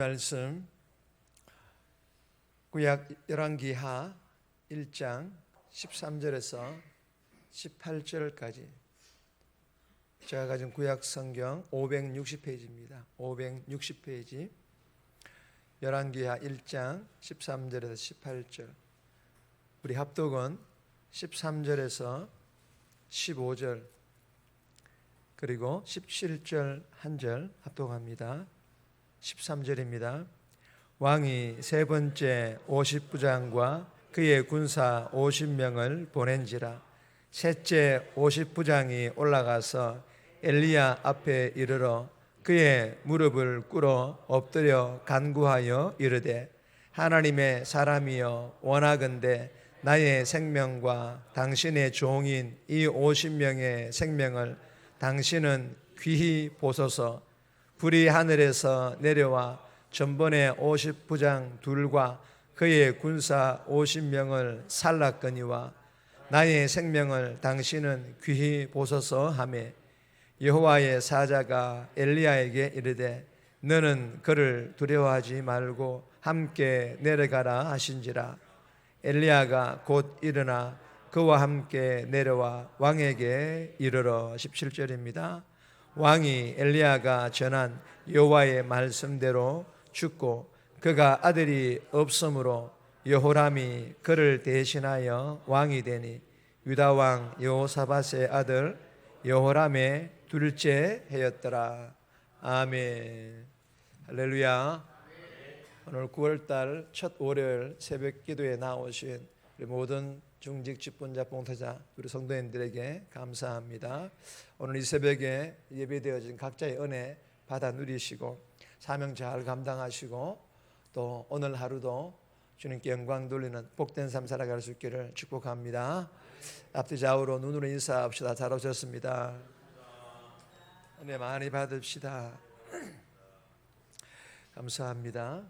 말씀 구약 열왕기하 1장 13절에서 18절까지 제가 가진 구약 성경 560페이지입니다. 560페이지 열왕기하 1장 13절에서 18절 우리 합독은 13절에서 15절 그리고 17절 한 절 합독합니다. 13절입니다. 왕이 세 번째 50부장과 그의 군사 50명을 보낸지라. 셋째 50부장이 올라가서 엘리야 앞에 이르러 그의 무릎을 꿇어 엎드려 간구하여 이르되, 하나님의 사람이여, 원하건대 나의 생명과 당신의 종인 이 50명의 생명을 당신은 귀히 보소서. 불이 하늘에서 내려와 전번에 50부장 둘과 그의 군사 50명을 살랐거니와 나의 생명을 당신은 귀히 보소서 하매, 여호와의 사자가 엘리야에게 이르되 너는 그를 두려워하지 말고 함께 내려가라 하신지라. 엘리야가 곧 일어나 그와 함께 내려와 왕에게 이르러 17절입니다. 왕이 엘리야가 전한 여호와의 말씀대로 죽고 그가 아들이 없으므로 여호람이 그를 대신하여 왕이 되니 유다 왕 여호사밧의 아들 여호람의 둘째 해였더라. 아멘. 할렐루야. 오늘 9월달 첫 월요일 새벽 기도에 나오신 우리 모든 중직 직분자 봉사자 우리 성도님들에게 감사합니다. 오늘 이 새벽에 예배되어진 각자의 은혜 받아 누리시고 사명 잘 감당하시고 또 오늘 하루도 주님께 영광 돌리는 복된 삶 살아갈 수 있기를 축복합니다. 앞뒤 좌우로 눈으로 인사합시다. 잘 오셨습니다. 은혜 많이 받읍시다. 감사합니다.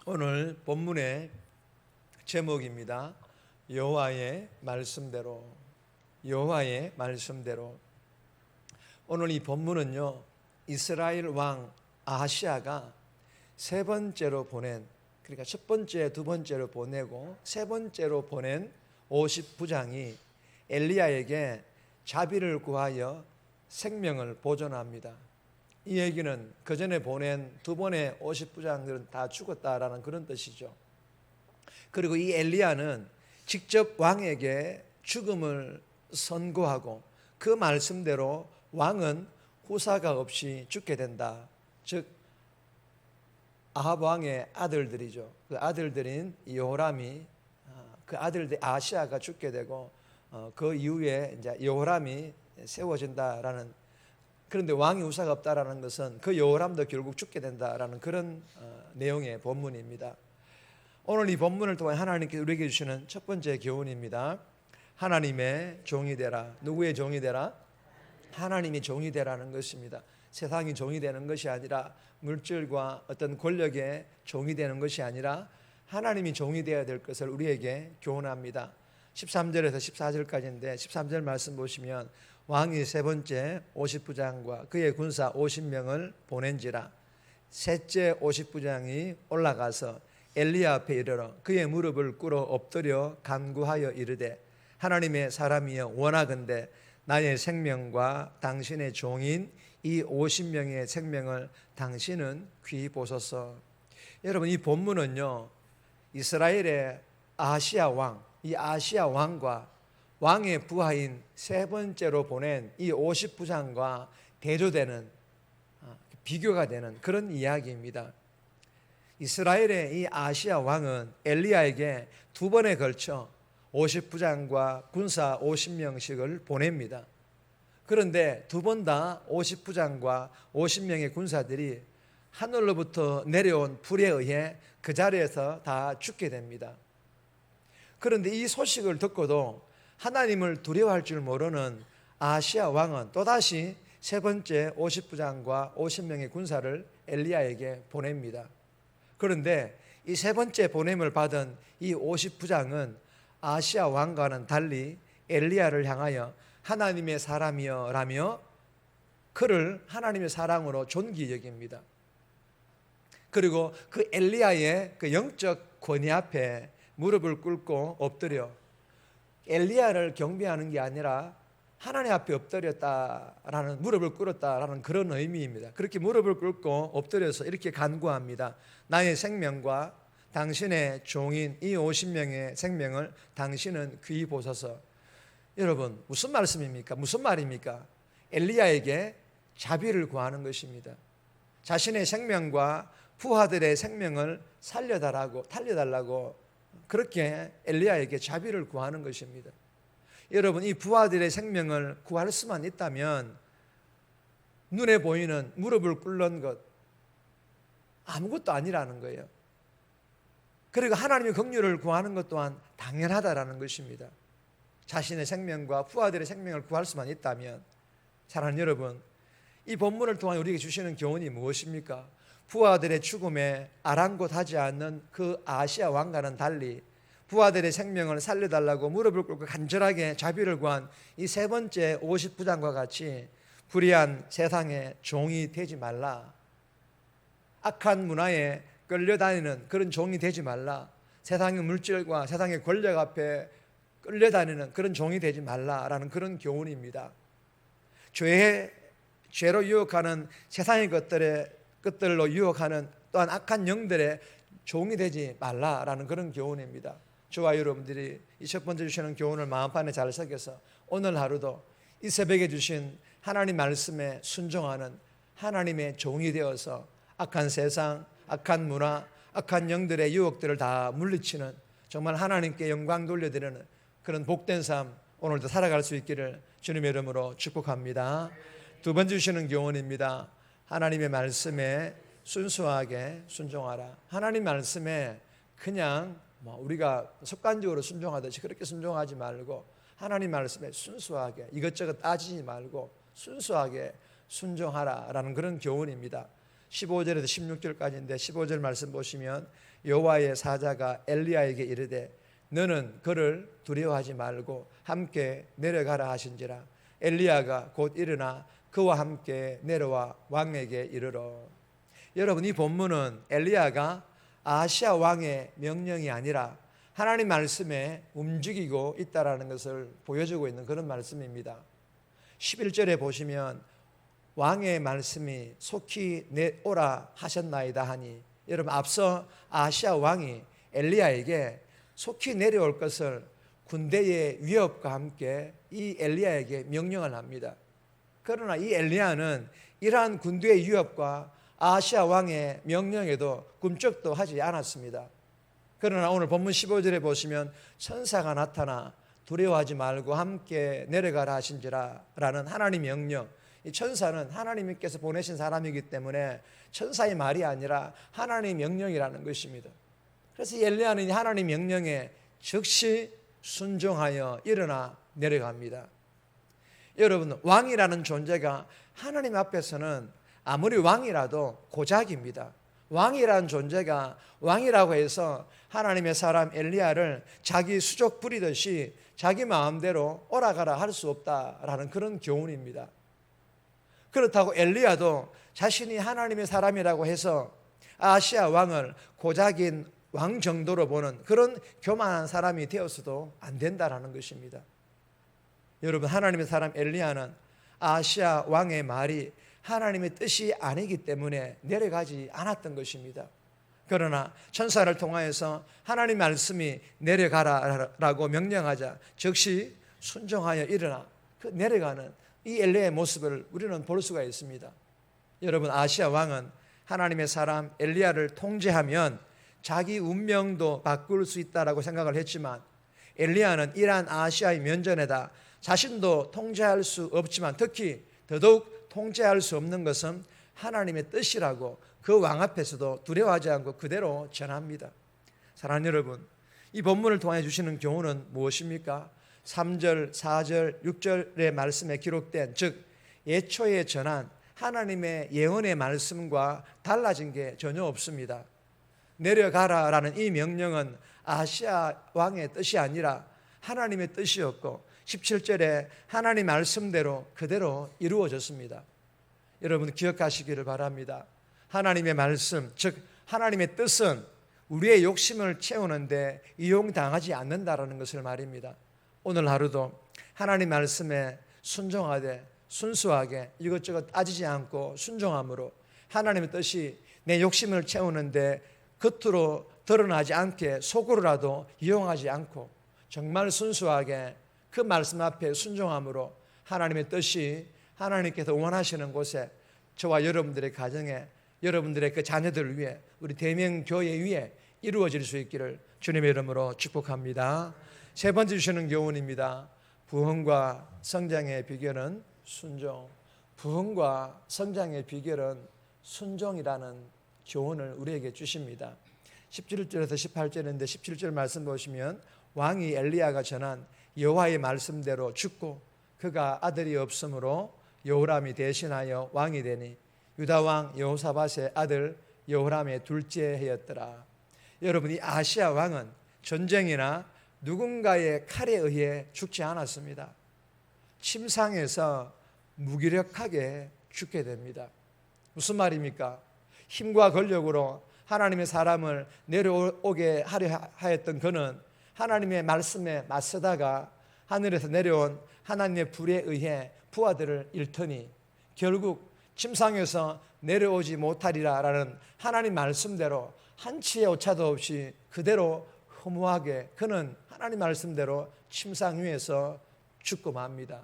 오늘 본문의 제목입니다. 여호와의 말씀대로. 여호와의 말씀대로. 오늘 이 본문은요, 이스라엘 왕 아하시아가 세 번째로 보낸, 그러니까 첫 번째, 두 번째로 보내고 세 번째로 보낸 50부장이 엘리야에게 자비를 구하여 생명을 보존합니다. 이 얘기는 그 전에 보낸 두 번의 50부장들은 다 죽었다라는 그런 뜻이죠. 그리고 이 엘리야는 직접 왕에게 죽음을 선고하고 그 말씀대로 왕은 후사가 없이 죽게 된다. 즉 아합 왕의 아들들이죠. 그 아들들인 여호람이, 그 아들들 아하시아가 죽게 되고 그 이후에 이제 여호람이 세워진다라는, 그런데 왕이 후사가 없다라는 것은 그 여호람도 결국 죽게 된다라는 그런 내용의 본문입니다. 오늘 이 본문을 통해 하나님께서 우리에게 주시는 첫 번째 교훈입니다. 하나님의 종이 되라. 누구의 종이 되라? 하나님의 종이 되라는 것입니다. 세상이 종이 되는 것이 아니라, 물질과 어떤 권력의 종이 되는 것이 아니라 하나님이 종이 되어야 될 것을 우리에게 교훈합니다. 13절에서 14절까지인데 13절 말씀 보시면, 왕이 세 번째 50부장과 그의 군사 50명을 보낸지라. 셋째 50부장이 올라가서 엘리야 앞에 이르러 그의 무릎을 꿇어 엎드려 간구하여 이르되, 하나님의 사람이여, 원하건대 나의 생명과 당신의 종인 이 50명의 생명을 당신은 귀히 보소서. 여러분, 이 본문은요, 이스라엘의 아하시아 왕, 이 아하시아 왕과 왕의 부하인 세 번째로 보낸 이 50부장과 대조되는, 비교가 되는 그런 이야기입니다. 이스라엘의 이 아하시아 왕은 엘리야에게 두 번에 걸쳐 50부장과 군사 50명씩을 보냅니다. 그런데 두 번 다 50부장과 50명의 군사들이 하늘로부터 내려온 불에 의해 그 자리에서 다 죽게 됩니다. 그런데 이 소식을 듣고도 하나님을 두려워할 줄 모르는 아하시아 왕은 또다시 세 번째 50부장과 50명의 군사를 엘리야에게 보냅니다. 그런데 이 세 번째 보냄을 받은 이 50부장은 아하시아 왕과는 달리 엘리야를 향하여 하나님의 사람이여 라며 그를 하나님의 사랑으로 존귀 여깁니다. 그리고 그 엘리야의 그 영적 권위 앞에 무릎을 꿇고 엎드려 엘리야를 경배하는 게 아니라 하나님 앞에 엎드렸다라는, 무릎을 꿇었다라는 그런 의미입니다. 그렇게 무릎을 꿇고 엎드려서 이렇게 간구합니다. 나의 생명과 당신의 종인 이 50명의 생명을 당신은 귀히 보소서. 여러분, 무슨 말씀입니까? 무슨 말입니까? 엘리야에게 자비를 구하는 것입니다. 자신의 생명과 부하들의 생명을 살려달라고 그렇게 엘리야에게 자비를 구하는 것입니다. 여러분, 이 부하들의 생명을 구할 수만 있다면 눈에 보이는 무릎을 꿇는 것 아무것도 아니라는 거예요. 그리고 하나님의 긍휼을 구하는 것 또한 당연하다라는 것입니다. 자신의 생명과 부하들의 생명을 구할 수만 있다면. 사랑하는 여러분, 이 본문을 통해 우리에게 주시는 교훈이 무엇입니까? 부하들의 죽음에 아랑곳하지 않는 그 아시아 왕과는 달리 부하들의 생명을 살려달라고 무릎을 꿇고 간절하게 자비를 구한 이 세 번째 50부장과 같이 불의한 세상의 종이 되지 말라. 악한 문화에 끌려다니는 그런 종이 되지 말라. 세상의 물질과 세상의 권력 앞에 끌려다니는 그런 종이 되지 말라라는 그런 교훈입니다. 죄로 유혹하는 세상의 것들로 유혹하는 또한 악한 영들의 종이 되지 말라라는 그런 교훈입니다. 저와 여러분들이 이 첫 번째 주시는 교훈을 마음판에 잘 새겨서 오늘 하루도 이 새벽에 주신 하나님 말씀에 순종하는 하나님의 종이 되어서 악한 세상, 악한 문화, 악한 영들의 유혹들을 다 물리치는 정말 하나님께 영광 돌려드리는 그런 복된 삶 오늘도 살아갈 수 있기를 주님의 이름으로 축복합니다. 두 번째 주시는 교훈입니다. 하나님의 말씀에 순수하게 순종하라. 하나님 말씀에 그냥 우리가 습관적으로 순종하듯이 그렇게 순종하지 말고 하나님 말씀에 순수하게 이것저것 따지지 말고 순수하게 순종하라라는 그런 교훈입니다. 15절에서 16절까지인데 15절 말씀 보시면 여호와의 사자가 엘리야에게 이르되 너는 그를 두려워하지 말고 함께 내려가라 하신지라. 엘리야가 곧 일어나 그와 함께 내려와 왕에게 이르러. 여러분, 이 본문은 엘리야가 아시아 왕의 명령이 아니라 하나님 말씀에 움직이고 있다라는 것을 보여주고 있는 그런 말씀입니다. 11절에 보시면 왕의 말씀이 속히 내오라 하셨나이다 하니, 여러분 앞서 아시아 왕이 엘리야에게 속히 내려올 것을 군대의 위협과 함께 이 엘리야에게 명령을 합니다. 그러나 이 엘리야는 이러한 군대의 위협과 아시아 왕의 명령에도 꿈쩍도 하지 않았습니다. 그러나 오늘 본문 15절에 보시면 천사가 나타나 두려워하지 말고 함께 내려가라 하신지라 라는 하나님의 명령. 이 천사는 하나님께서 보내신 사람이기 때문에 천사의 말이 아니라 하나님의 명령이라는 것입니다. 그래서 엘리야는 이 하나님의 명령에 즉시 순종하여 일어나 내려갑니다. 여러분, 왕이라는 존재가 하나님 앞에서는 아무리 왕이라도 고작입니다. 왕이라는 존재가 왕이라고 해서 하나님의 사람 엘리야를 자기 수족 부리듯이 자기 마음대로 오라가라 할 수 없다라는 그런 교훈입니다. 그렇다고 엘리야도 자신이 하나님의 사람이라고 해서 아시아 왕을 고작인 왕 정도로 보는 그런 교만한 사람이 되어서도 안 된다라는 것입니다. 여러분, 하나님의 사람 엘리야는 아시아 왕의 말이 하나님의 뜻이 아니기 때문에 내려가지 않았던 것입니다. 그러나 천사를 통하여서 하나님 말씀이 내려가라라고 명령하자 즉시 순종하여 일어나 그 내려가는 이 엘리야의 모습을 우리는 볼 수가 있습니다. 여러분, 아시아 왕은 하나님의 사람 엘리야를 통제하면 자기 운명도 바꿀 수 있다라고 생각을 했지만 엘리야는 이러한 아시아의 면전에다 자신도 통제할 수 없지만 특히 더더욱 통제할 수 없는 것은 하나님의 뜻이라고 그 왕 앞에서도 두려워하지 않고 그대로 전합니다. 사랑하는 여러분, 이 본문을 통해 주시는 교훈은 무엇입니까? 3절, 4절, 6절의 말씀에 기록된 즉 예초에 전한 하나님의 예언의 말씀과 달라진 게 전혀 없습니다. 내려가라라는 이 명령은 아시아 왕의 뜻이 아니라 하나님의 뜻이었고 17절에 하나님 말씀대로 그대로 이루어졌습니다. 여러분 기억하시기를 바랍니다. 하나님의 말씀, 즉 하나님의 뜻은 우리의 욕심을 채우는데 이용당하지 않는다라는 것을 말입니다. 오늘 하루도 하나님 말씀에 순종하되 순수하게 이것저것 따지지 않고 순종함으로 하나님의 뜻이 내 욕심을 채우는데 겉으로 드러나지 않게 속으로라도 이용하지 않고 정말 순수하게 그 말씀 앞에 순종함으로 하나님의 뜻이 하나님께서 원하시는 곳에 저와 여러분들의 가정에 여러분들의 그 자녀들을 위해 우리 대명교회 위에 이루어질 수 있기를 주님의 이름으로 축복합니다. 세 번째 주시는 교훈입니다. 부흥과 성장의 비결은 순종. 부흥과 성장의 비결은 순종이라는 교훈을 우리에게 주십니다. 17절에서 18절인데 17절 말씀 보시면 왕이 엘리야가 전한 여호와의 말씀대로 죽고 그가 아들이 없으므로 여호람이 대신하여 왕이 되니 유다 왕 여호사밧의 아들 여호람의 둘째 해였더라. 여러분, 이 아시아 왕은 전쟁이나 누군가의 칼에 의해 죽지 않았습니다. 침상에서 무기력하게 죽게 됩니다. 무슨 말입니까? 힘과 권력으로 하나님의 사람을 내려오게 하려 하였던 그는 하나님의 말씀에 맞서다가 하늘에서 내려온 하나님의 불에 의해 부하들을 잃더니 결국 침상에서 내려오지 못하리라라는 하나님 말씀대로 한치의 오차도 없이 그대로 허무하게 그는 하나님 말씀대로 침상 위에서 죽고 맙니다.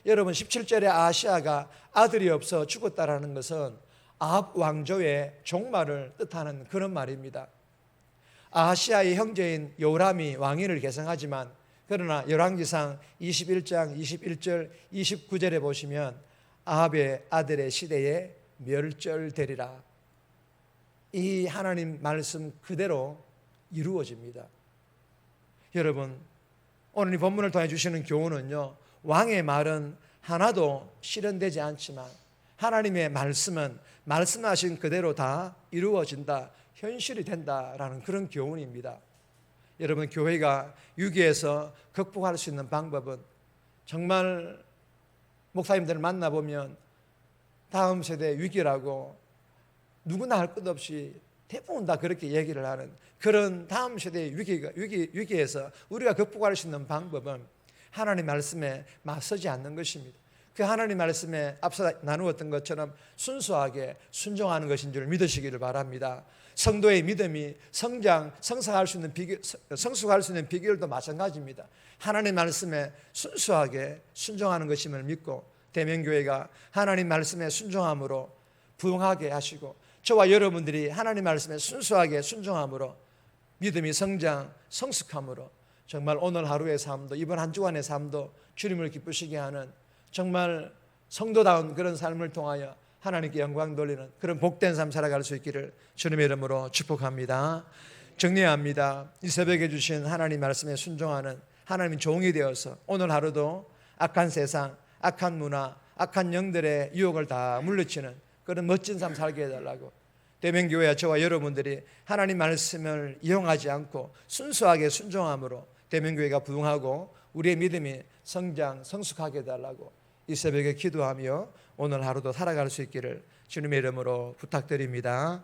여러분, 17절에 아시아가 아들이 없어 죽었다라는 것은 아합 왕조의 종말을 뜻하는 그런 말입니다. 아시아의 형제인 요람이 왕위를 계승하지만 그러나 열왕기상 21장 21절 29절에 보시면 아합의 아들의 시대에 멸절되리라. 이 하나님 말씀 그대로 이루어집니다. 여러분, 오늘 이 본문을 통해 주시는 교훈은요, 왕의 말은 하나도 실현되지 않지만 하나님의 말씀은 말씀하신 그대로 다 이루어진다, 현실이 된다라는 그런 교훈입니다. 여러분, 교회가 위기에서 극복할 수 있는 방법은 정말 목사님들을 만나보면 다음 세대 위기라고 누구나 할 것 없이 대부분 다 그렇게 얘기를 하는 그런 다음 세대의 위기에서 우리가 극복할 수 있는 방법은 하나님 말씀에 맞서지 않는 것입니다. 그 하나님 말씀에 앞서 나누었던 것처럼 순수하게 순종하는 것인 줄 믿으시기를 바랍니다. 성도의 믿음이 성숙할 수 있는 비결도 마찬가지입니다. 하나님 말씀에 순수하게 순종하는 것임을 믿고 대명교회가 하나님 말씀에 순종함으로 부흥하게 하시고 저와 여러분들이 하나님 말씀에 순수하게 순종함으로 믿음이 성숙함으로 정말 오늘 하루의 삶도 이번 한 주간의 삶도 주님을 기쁘시게 하는 정말 성도다운 그런 삶을 통하여 하나님께 영광 돌리는 그런 복된 삶 살아갈 수 있기를 주님의 이름으로 축복합니다. 정리합니다. 이 새벽에 주신 하나님 말씀에 순종하는 하나님의 종이 되어서 오늘 하루도 악한 세상, 악한 문화, 악한 영들의 유혹을 다 물리치는 그런 멋진 삶 살게 해달라고 대명교회와 저와 여러분들이 하나님 말씀을 이용하지 않고 순수하게 순종함으로 대명교회가 부흥하고 우리의 믿음이 성숙하게 해달라고 이 새벽에 기도하며 오늘 하루도 살아갈 수 있기를 주님의 이름으로 부탁드립니다.